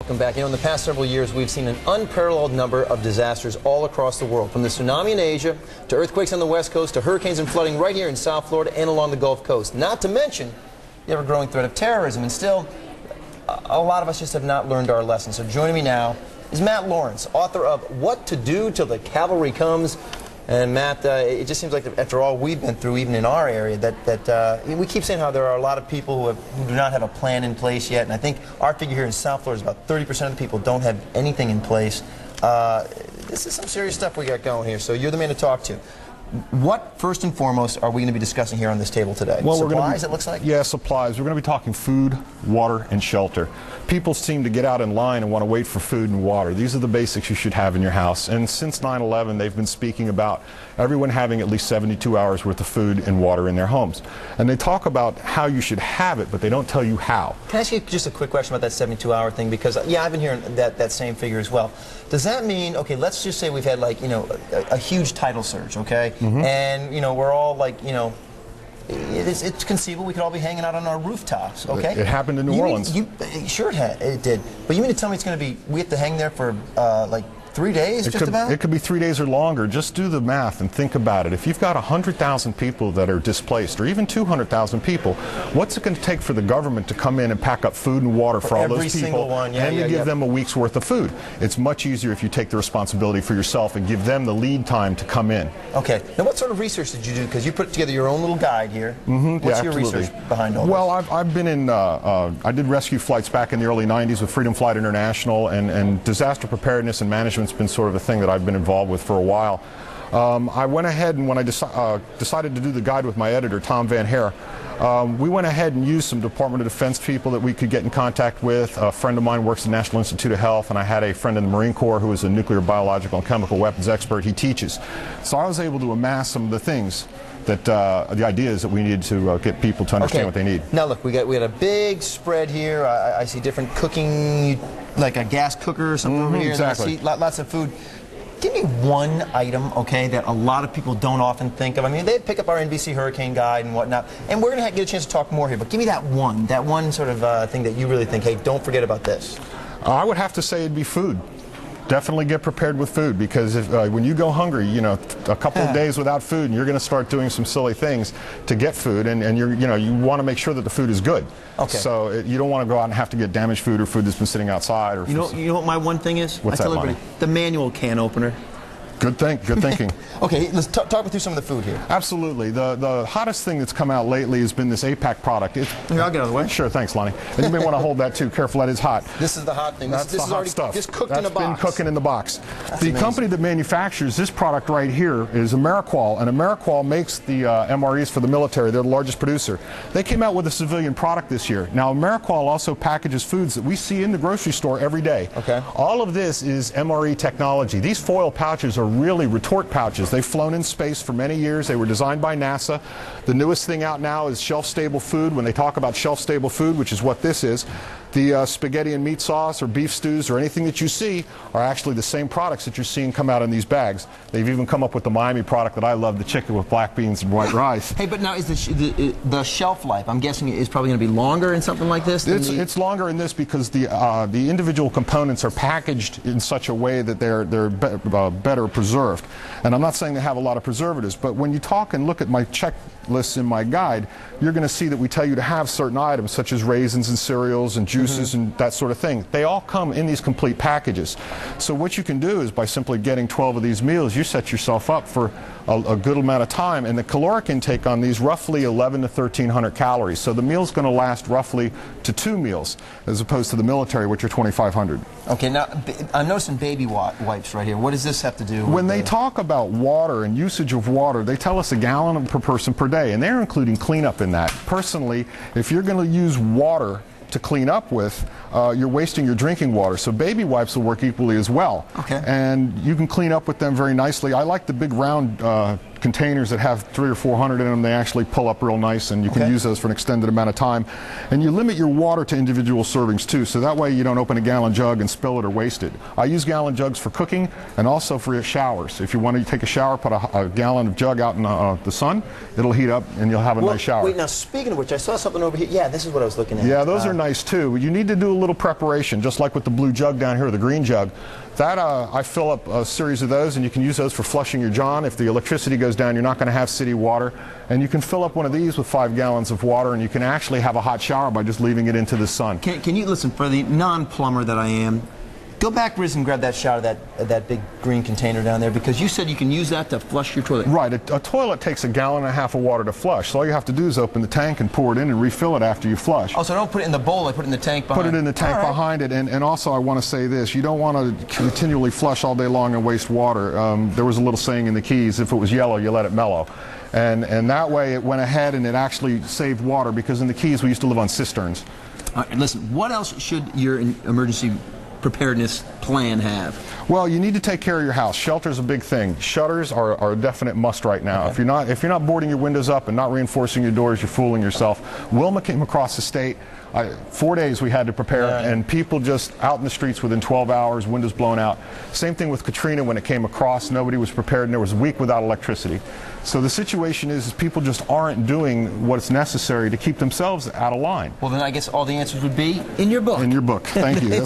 Welcome back. You know, in the past several years, we've seen an unparalleled number of disasters all across the world, from the tsunami in Asia to earthquakes on the West Coast to hurricanes and flooding right here in South Florida and along the Gulf Coast. Not to mention the ever-growing threat of terrorism. And still, a lot of us just have not learned our lessons. So joining me now is Matt Lawrence, author of What to Do Till the Cavalry Comes. And Matt, it just seems like after all we've been through, even in our area, that we keep saying how there are a lot of people who do not have a plan in place yet. And I think our figure here in South Florida is about 30% of the people don't have anything in place. This is some serious stuff we got going here, so you're the man to talk to. What, first and foremost, are we going to be discussing here on this table today? Well, supplies, it looks like? Yeah, supplies. We're going to be talking food, water, and shelter. People seem to get out in line and want to wait for food and water. These are the basics you should have in your house. And since 9/11, they've been speaking about everyone having at least 72 hours worth of food and water in their homes. And they talk about how you should have it, but they don't tell you how. Can I ask you just a quick question about that 72-hour thing? Because, yeah, I've been hearing that same figure as well. Does that mean, okay, let's just say we've had, like, you know, a huge tidal surge, okay? Mm-hmm. And, you know, we're all, like, you know, it's conceivable we could all be hanging out on our rooftops, okay? It happened in New Orleans. Sure it did. But you mean to tell me it's going to be, we have to hang there for, like, 3 days, just about? It could be 3 days or longer. Just do the math and think about it. If you've got 100,000 people that are displaced, or even 200,000 people, what's it going to take for the government to come in and pack up food and water for all those people and to give them a week's worth of food? It's much easier if you take the responsibility for yourself and give them the lead time to come in. Okay. Now, what sort of research did you do? Because you put together your own little guide here. Mm-hmm. What's your research behind all this? Well, I've been in, I did rescue flights back in the early 90s with Freedom Flight International, and disaster preparedness and management's been sort of a thing that I've been involved with for a while. I went ahead, and when I decided to do the guide with my editor, Tom Van Hare, we went ahead and used some Department of Defense people that we could get in contact with. A friend of mine works at the National Institute of Health, and I had a friend in the Marine Corps who is a nuclear, biological, and chemical weapons expert. He teaches. So I was able to amass some of the things that the ideas that we needed to get people to understand what they need. Now look, we had a big spread here. I see different cooking, like a gas cooker or something over here. Exactly. And I see lots of food. Give me one item, okay, that a lot of people don't often think of. I mean, they pick up our NBC Hurricane Guide and whatnot, and we're going to get a chance to talk more here, but give me that one sort of thing that you really think, hey, don't forget about this. I would have to say it'd be food. Definitely get prepared with food, because if, when you go hungry, you know, a couple of days without food, and you're going to start doing some silly things to get food, and you want to make sure that the food is good. Okay. So you don't want to go out and have to get damaged food or food that's been sitting outside. Or you know what my one thing is? What's that, I tell everybody, the manual can opener. Good thinking. Okay, let's talk me through some of the food here. Absolutely. The hottest thing that's come out lately has been this APAC product. Here, I'll get out of the way. Sure, thanks, Lonnie. And you may want to hold that too. Careful, that is hot. This is the hot thing. This is already stuff. Just cooked in a box. That's been cooking in the box. That's the amazing. company that manufactures this product right here is Ameriqual, and Ameriqual makes the MREs for the military. They're the largest producer. They came out with a civilian product this year. Now, Ameriqual also packages foods that we see in the grocery store every day. Okay. All of this is MRE technology. These foil pouches are really retort pouches. They've flown in space for many years. They were designed by NASA. The newest thing out now is shelf-stable food. When they talk about shelf-stable food, which is what this is, the spaghetti and meat sauce or beef stews or anything that you see are actually the same products that you're seeing come out in these bags. They've even come up with the Miami product that I love, the chicken with black beans and white rice. Hey, but now is the shelf life, I'm guessing, is probably going to be longer in something like this? It's longer in this because the individual components are packaged in such a way that they're better preserved. And I'm not saying they have a lot of preservatives, but when you talk and look at my checklists in my guide, you're going to see that we tell you to have certain items such as raisins and cereals and juices and that sort of thing. They all come in these complete packages. So what you can do is by simply getting 12 of these meals, you set yourself up for a good amount of time, and the caloric intake on these roughly 11 to 1,300 calories. So the meal's going to last roughly to 2 meals as opposed to the military, which are 2,500. Okay, now I'm noticing baby wipes right here. What does this have to do with when they talk about water and usage of water, they tell us a gallon per person per day, and they're including cleanup in that. Personally, if you're going to use water to clean up with, you're wasting your drinking water. So baby wipes will work equally as well. Okay. And you can clean up with them very nicely. I like the big round containers that have 300 or 400 in them. They actually pull up real nice, and you can use those for an extended amount of time. And you limit your water to individual servings too, so that way you don't open a gallon jug and spill it or waste it. I use gallon jugs for cooking and also for your showers. If you want to take a shower, put a gallon of jug out in the sun. It'll heat up and you'll have a nice shower. Wait, now speaking of which, I saw something over here. Yeah, this is what I was looking at. Yeah, those are nice too. You need to do a little preparation, just like with the blue jug down here, the green jug. That I fill up a series of those, and you can use those for flushing your john. If the electricity goes down, you're not going to have city water. And you can fill up one of these with 5 gallons of water, and you can actually have a hot shower by just leaving it into the sun. Can you listen, for the non-plumber that I am, go back, Riz, and grab that shower, that big green container down there, because you said you can use that to flush your toilet. Right. A toilet takes 1.5 gallons of water to flush. So all you have to do is open the tank and pour it in and refill it after you flush. Oh, so I don't put it in the bowl, I put it in the tank behind. Put it in the tank behind it. And also I want to say this, you don't want to continually flush all day long and waste water. There was a little saying in the Keys, if it was yellow, you let it mellow. And that way it went ahead and it actually saved water, because in the Keys we used to live on cisterns. All right, listen, what else should your emergency preparedness plan have? Well, you need to take care of your house. Shelter's a big thing. Shutters are a definite must right now. If you're not boarding your windows up and not reinforcing your doors, you're fooling yourself. Wilma came across the state. 4 days we had to prepare, and people just out in the streets within 12 hours, windows blown out. Same thing with Katrina when it came across. Nobody was prepared, and there was a week without electricity. So the situation is people just aren't doing what's necessary to keep themselves out of line. Well, then I guess all the answers would be in your book. In your book. Thank you.